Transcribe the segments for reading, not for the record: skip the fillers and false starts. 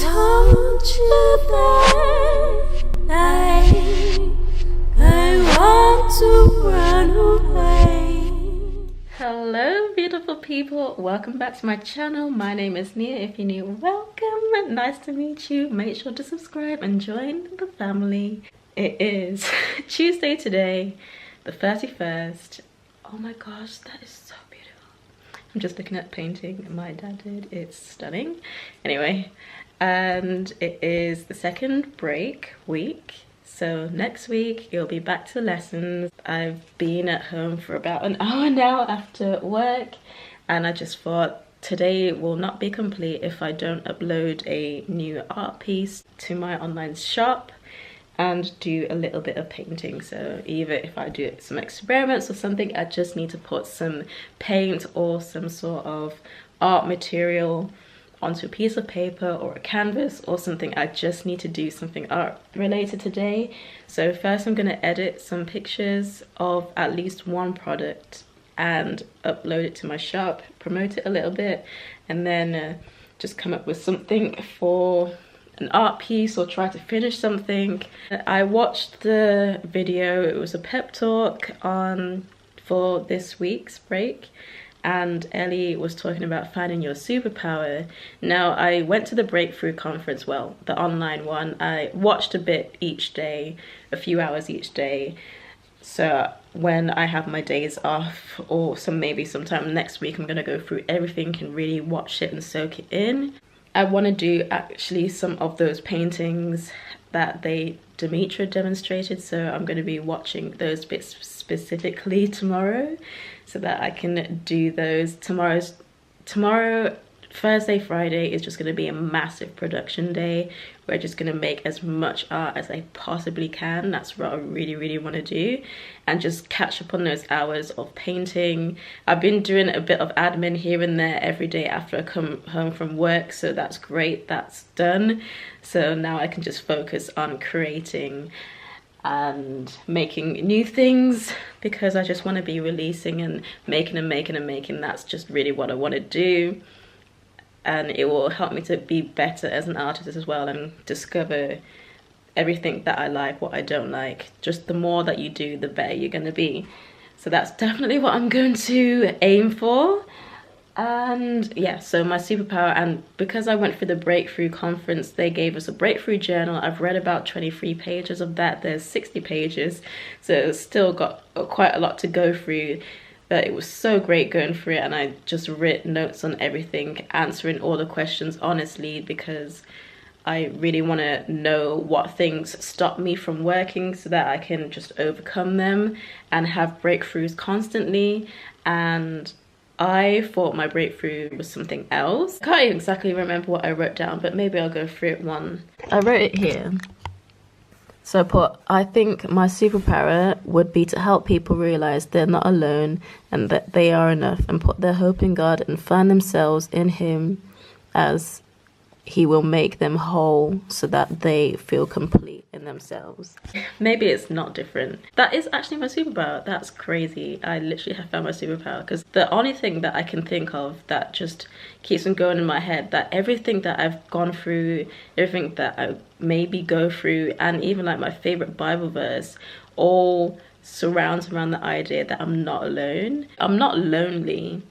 told you that I want to run away. Hello beautiful people, welcome back to my channel. My name is Nia. If you're new, welcome, nice to meet you. Make sure to subscribe and join the family. It is Tuesday today, the 31st. Oh my gosh, that is so beautiful. I'm just looking at painting my dad did. It's stunning. Anyway, and it is the second break week. So next week you'll be back to lessons. I've been at home for about an hour now after work, and I just thought today will not be complete if I don't upload a new art piece to my online shop and do a little bit of painting. So either if I do some experiments or something, I just need to put some paint or some sort of art material onto a piece of paper or a canvas or something. I just need to do something art related today. So first I'm going to edit some pictures of at least one product and upload it to my shop, promote it a little bit, and then just come up with something for an art piece or try to finish something. I watched the video. It was a pep talk for this week's break, and Ellie was talking about finding your superpower. Now, I went to the Breakthrough conference, well, the online one. I watched a bit each day, a few hours each day. So when I have my days off, or maybe sometime next week, I'm gonna go through everything and really watch it and soak it in. I want to do actually some of those paintings that Demetra demonstrated, so I'm going to be watching those bits specifically tomorrow so that I can do those. Tomorrow, Thursday, Friday is just going to be a massive production day. We're just going to make as much art as I possibly can. That's what I really want to do, and just catch up on those hours of painting. I've been doing a bit of admin here and there every day after I come home from work, so that's great, that's done. So now I can just focus on creating and making new things, because I just want to be releasing and making and making and making. That's just really what I want to do. And it will help me to be better as an artist as well, and discover everything that I like, what I don't like. Just the more that you do, the better you're going to be. So that's definitely what I'm going to aim for. And yeah, so my superpower, and because I went for the Breakthrough conference, they gave us a Breakthrough journal. I've read about 23 pages of that. There's 60 pages, so it's still got quite a lot to go through. But it was so great going through it, and I just wrote notes on everything, answering all the questions honestly, because I really want to know what things stop me from working so that I can just overcome them and have breakthroughs constantly. And I thought my breakthrough was something else. I can't exactly remember what I wrote down, but maybe I'll go through it one. I wrote it here. So I think my superpower would be to help people realize they're not alone and that they are enough, and put their hope in God and find themselves in Him, as He will make them whole so that they feel complete in themselves. Maybe it's not different. That is actually my superpower. That's crazy. I literally have found my superpower, because the only thing that I can think of that just keeps on going in my head, that everything that I've gone through, everything that I maybe go through, and even like my favorite Bible verse, all surrounds around the idea that I'm not alone. I'm not lonely,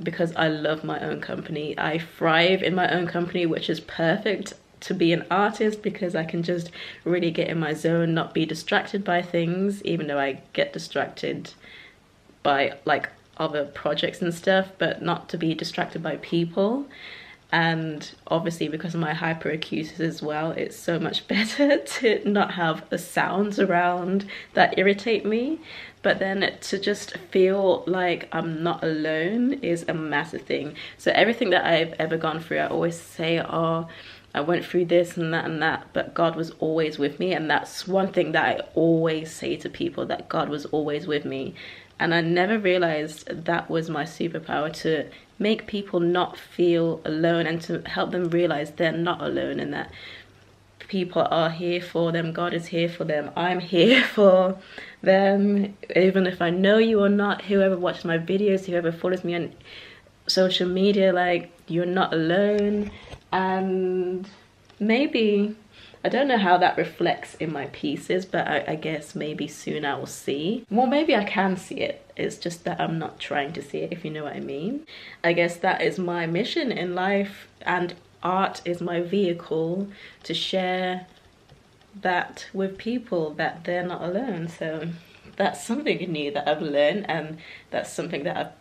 because I love my own company. I thrive in my own company, which is perfect to be an artist, because I can just really get in my zone, not be distracted by things, even though I get distracted by like other projects and stuff, but not to be distracted by people. And obviously because of my hyperacusis as well, it's so much better to not have the sounds around that irritate me. But then to just feel like I'm not alone is a massive thing. So everything that I've ever gone through, I always say, oh, I went through this and that, but God was always with me. And that's one thing that I always say to people, that God was always with me. And I never realized that was my superpower, to make people not feel alone and to help them realize they're not alone, and that people are here for them. God is here for them. I'm here for them. Even if I know you or not, whoever watches my videos, whoever follows me on social media, like, you're not alone. And maybe, I don't know how that reflects in my pieces, but I guess maybe soon I will see. Well, maybe I can see it. It's just that I'm not trying to see it, if you know what I mean. I guess that is my mission in life, and art is my vehicle to share that with people, that they're not alone. So that's something new that I've learned, and that's something that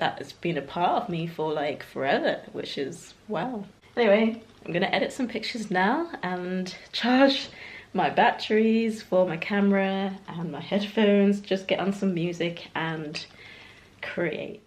has been a part of me for like forever, which is wow. Anyway, I'm gonna edit some pictures now and charge my batteries for my camera and my headphones, just get on some music and create.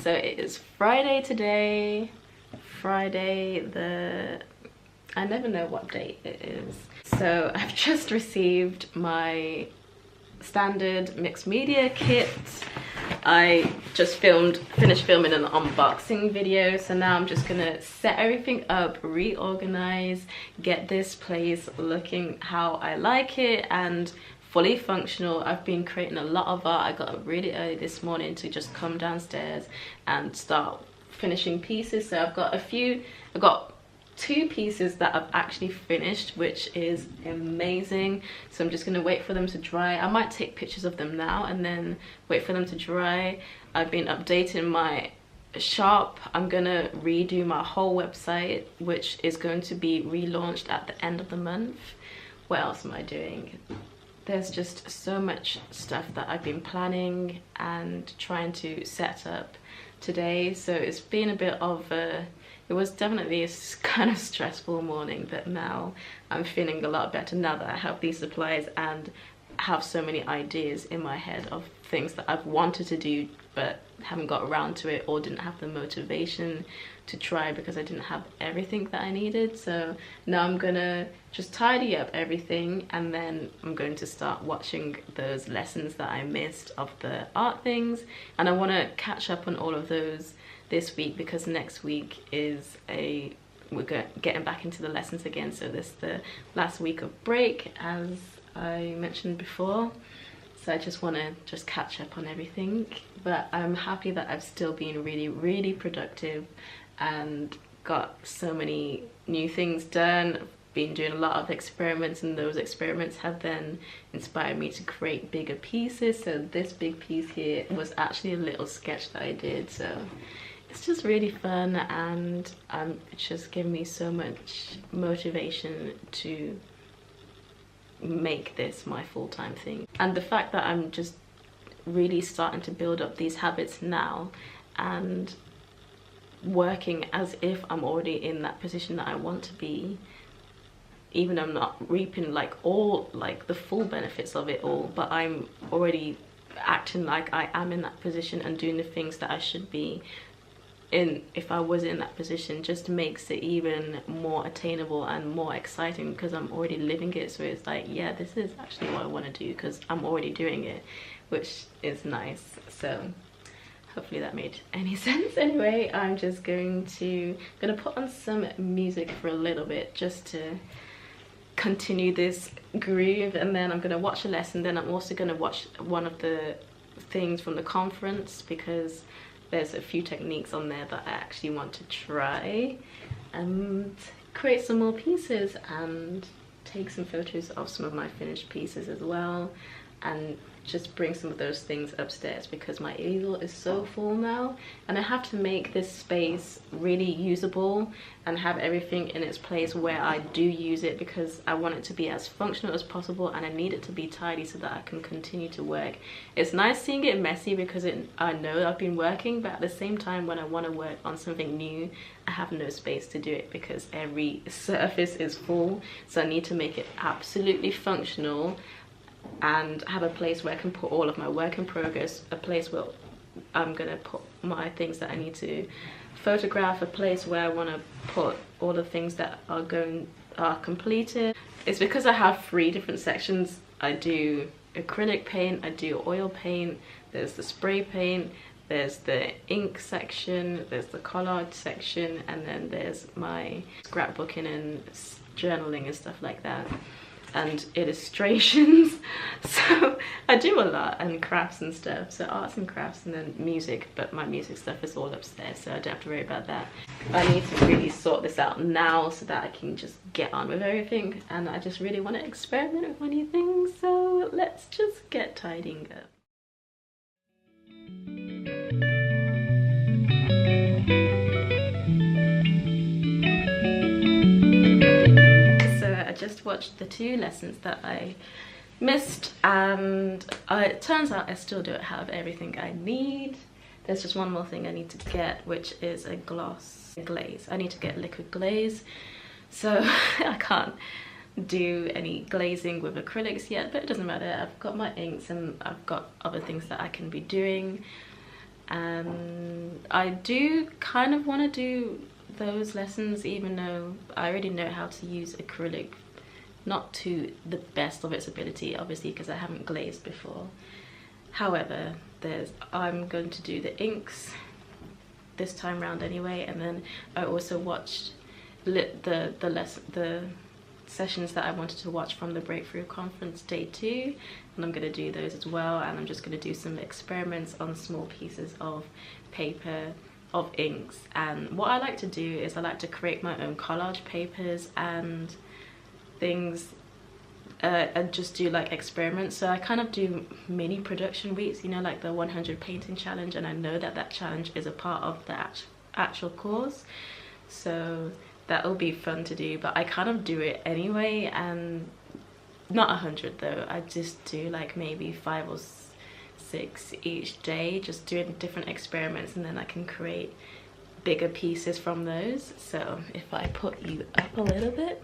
So it is Friday today, Friday the, I never know what date it is. So I've just received my standard mixed media kit. I just finished filming an unboxing video, so now I'm just gonna set everything up, reorganize, get this place looking how I like it and fully functional. I've been creating a lot of art. I got up really early this morning to just come downstairs and start finishing pieces. So I've got two pieces that I've actually finished, which is amazing. So I'm just gonna wait for them to dry. I might take pictures of them now and then wait for them to dry. I've been updating my shop. I'm gonna redo my whole website, which is going to be relaunched at the end of the month. What else am I doing? There's just so much stuff that I've been planning and trying to set up today. So it's been a bit of a, it was definitely a kind of stressful morning, but now I'm feeling a lot better now that I have these supplies and have so many ideas in my head of things that I've wanted to do but haven't got around to it or didn't have the motivation to try because I didn't have everything that I needed. So now I'm gonna just tidy up everything and then I'm going to start watching those lessons that I missed of the art things, and I want to catch up on all of those this week because next week is we're getting back into the lessons again. So this is the last week of break, as I mentioned before. So I just want to just catch up on everything, but I'm happy that I've still been really productive and got so many new things done. I've been doing a lot of experiments, and those experiments have then inspired me to create bigger pieces. So this big piece here was actually a little sketch that I did, so it's just really fun, and it's just given me so much motivation to make this my full-time thing. And the fact that I'm just really starting to build up these habits now and working as if I'm already in that position that I want to be, even though I'm not reaping like all like the full benefits of it all, but I'm already acting like I am in that position and doing the things that I should be in if I was in that position, just makes it even more attainable and more exciting because I'm already living it. So it's like, yeah, this is actually what I want to do because I'm already doing it, which is nice. So hopefully that made any sense. Anyway, I'm just gonna put on some music for a little bit just to continue this groove, and then I'm gonna watch a lesson. Then I'm also gonna watch one of the things from the conference because there's a few techniques on there that I actually want to try and create some more pieces and take some photos of some of my finished pieces as well, and just bring some of those things upstairs because my easel is so full now, and I have to make this space really usable and have everything in its place where I do use it, because I want it to be as functional as possible and I need it to be tidy so that I can continue to work. It's nice seeing it messy because I know I've been working, but at the same time when I want to work on something new, I have no space to do it because every surface is full. So I need to make it absolutely functional and have a place where I can put all of my work in progress, a place where I'm gonna put my things that I need to photograph, a place where I want to put all the things that are completed. It's because I have 3 different sections. I do acrylic paint, I do oil paint, there's the spray paint, there's the ink section, there's the collage section, and then there's my scrapbooking and journaling and stuff like that, and illustrations. So I do a lot, and crafts and stuff, so arts and crafts, and then music, but my music stuff is all upstairs, so I don't have to worry about that. I need to really sort this out now so that I can just get on with everything, and I just really want to experiment with new things, so let's just get tidying up. Just watched the 2 lessons that I missed, and it turns out I still don't have everything I need. There's just one more thing I need to get, which is a gloss glaze. I need to get liquid glaze, so I can't do any glazing with acrylics yet, but it doesn't matter. I've got my inks and I've got other things that I can be doing, and I do kind of want to do those lessons even though I already know how to use acrylic, not to the best of its ability obviously because I haven't glazed before. However, I'm going to do the inks this time round anyway, and then I also watched the sessions that I wanted to watch from the Breakthrough Conference Day 2, and I'm going to do those as well, and I'm just going to do some experiments on small pieces of paper, of inks. And what I like to do is I like to create my own collage papers and things, and just do like experiments. So I kind of do mini production weeks, you know, like the 100 painting challenge, and I know that that challenge is a part of the actual course, so that'll be fun to do. But I kind of do it anyway, and not 100 though, I just do like maybe 5 or 6 each day, just doing different experiments, and then I can create bigger pieces from those. So if I put you up a little bit,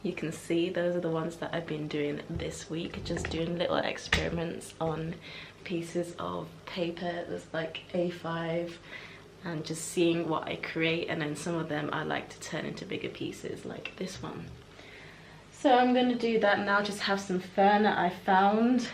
you can see those are the ones that I've been doing this week, just doing little experiments on pieces of paper that's like A5, and just seeing what I create, and then some of them I like to turn into bigger pieces like this one. So I'm going to do that now, just have some fun. I found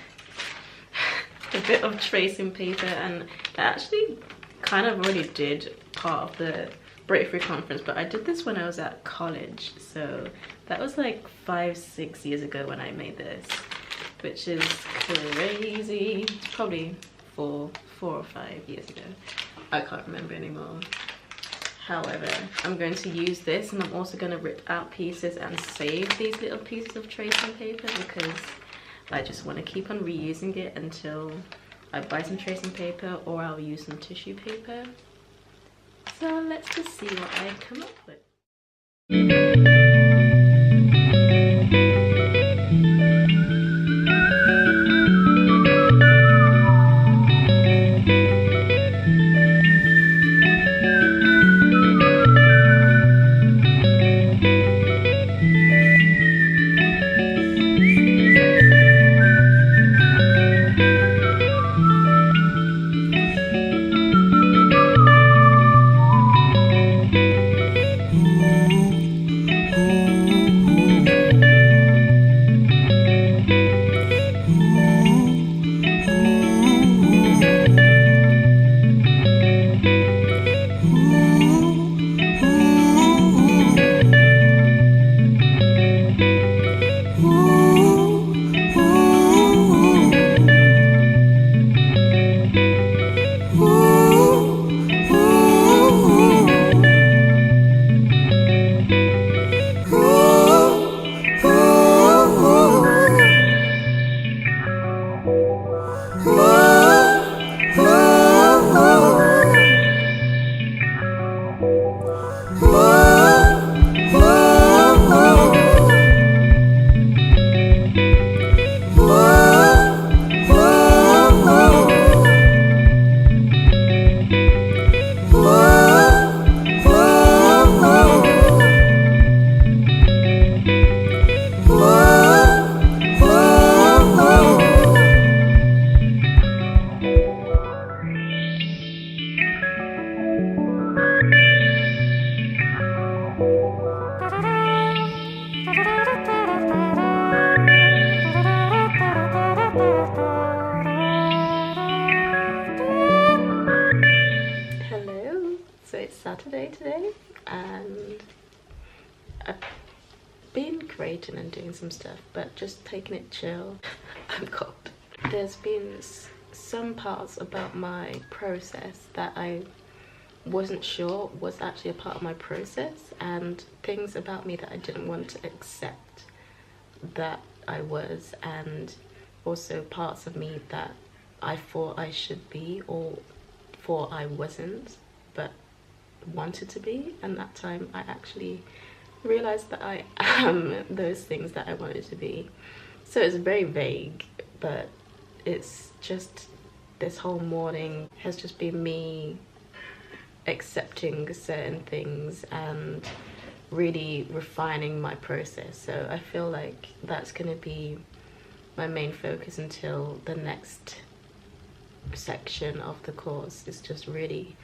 a bit of tracing paper, and I actually kind of already did part of the Breakthrough Conference, but I did this when I was at college, so that was like 5-6 years ago when I made this, which is crazy. It's probably 4 or 5 years ago, I can't remember anymore. However, I'm going to use this, and I'm also going to rip out pieces and save these little pieces of tracing paper because I just want to keep on reusing it until I buy some tracing paper or I'll use some tissue paper. So let's just see what I come up with. doing some stuff, but just taking it chill. I'm cold. There's been some parts about my process that I wasn't sure was actually a part of my process, and things about me that I didn't want to accept that I was, and also parts of me that I thought I should be or thought I wasn't but wanted to be. And that time I actually realized that I am those things that I wanted to be. So it's very vague, but it's just, this whole morning has just been me accepting certain things and really refining my process. So I feel like that's going to be my main focus until the next section of the course. Is just really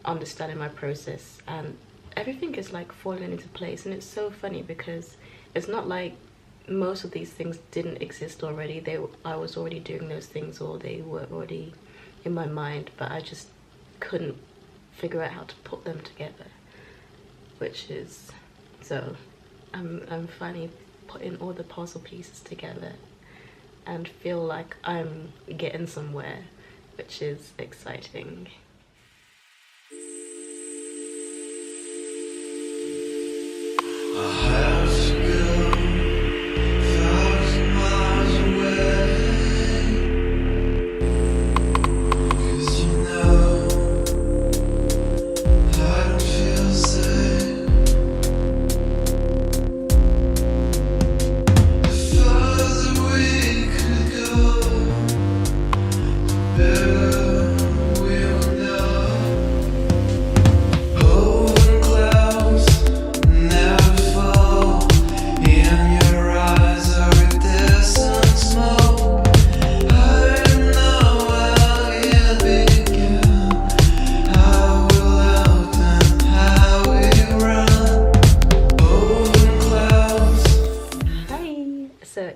understanding my process, and everything is like falling into place. And it's so funny because it's not like most of these things didn't exist already. I was already doing those things, or they were already in my mind, but I just couldn't figure out how to put them together, which is, so I'm finally putting all the puzzle pieces together and feel like I'm getting somewhere, which is exciting.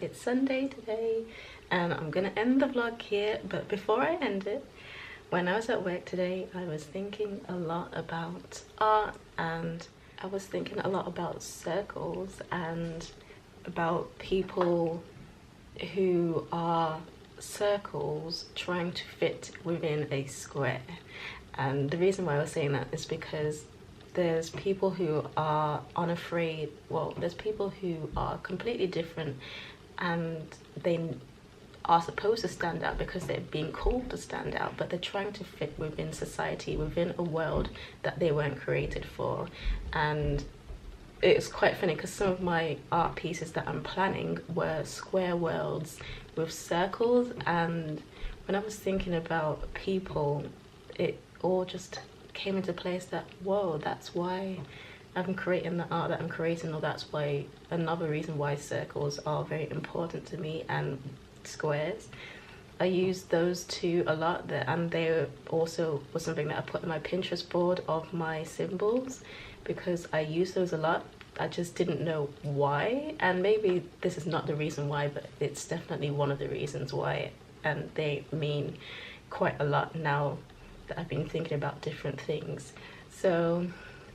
It's Sunday today and I'm gonna end the vlog here, but before I end it, when I was at work today, I was thinking a lot about art, and I was thinking a lot about circles and about people who are circles trying to fit within a square. And the reason why I was saying that is because there's people who are unafraid, well, there's people who are completely different and they are supposed to stand out because they're being called to stand out, but they're trying to fit within society, within a world that they weren't created for. And it's quite funny because some of my art pieces that I'm planning were square worlds with circles, and when I was thinking about people, it all just came into place that, whoa, that's why I'm creating the art that I'm creating, or that's why, another reason why circles are very important to me, and squares. I use those two a lot, and they also was something that I put on my Pinterest board of my symbols because I use those a lot. I just didn't know why, and maybe this is not the reason why, but it's definitely one of the reasons why, and they mean quite a lot now that I've been thinking about different things. So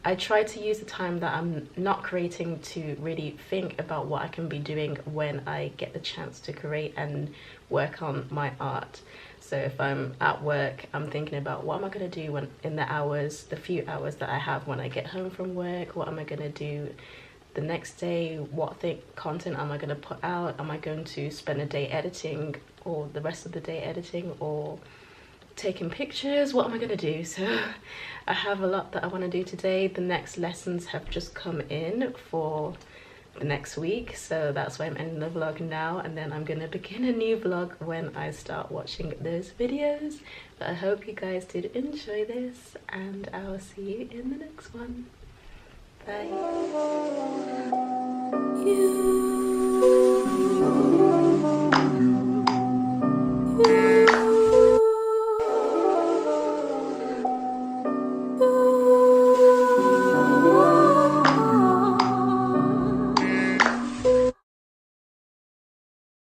I try to use the time that I'm not creating to really think about what I can be doing when I get the chance to create and work on my art. So if I'm at work, I'm thinking about what am I going to do when in the hours, the few hours that I have when I get home from work. What am I going to do the next day? What content am I going to put out? Am I going to spend a day editing, or the rest of the day editing, or taking pictures? What am I gonna do? So I have a lot that I want to do today. The next lessons have just come in for the next week, so that's why I'm ending the vlog now, and then I'm gonna begin a new vlog when I start watching those videos. But I hope you guys did enjoy this, and I will see you in the next one. Bye. You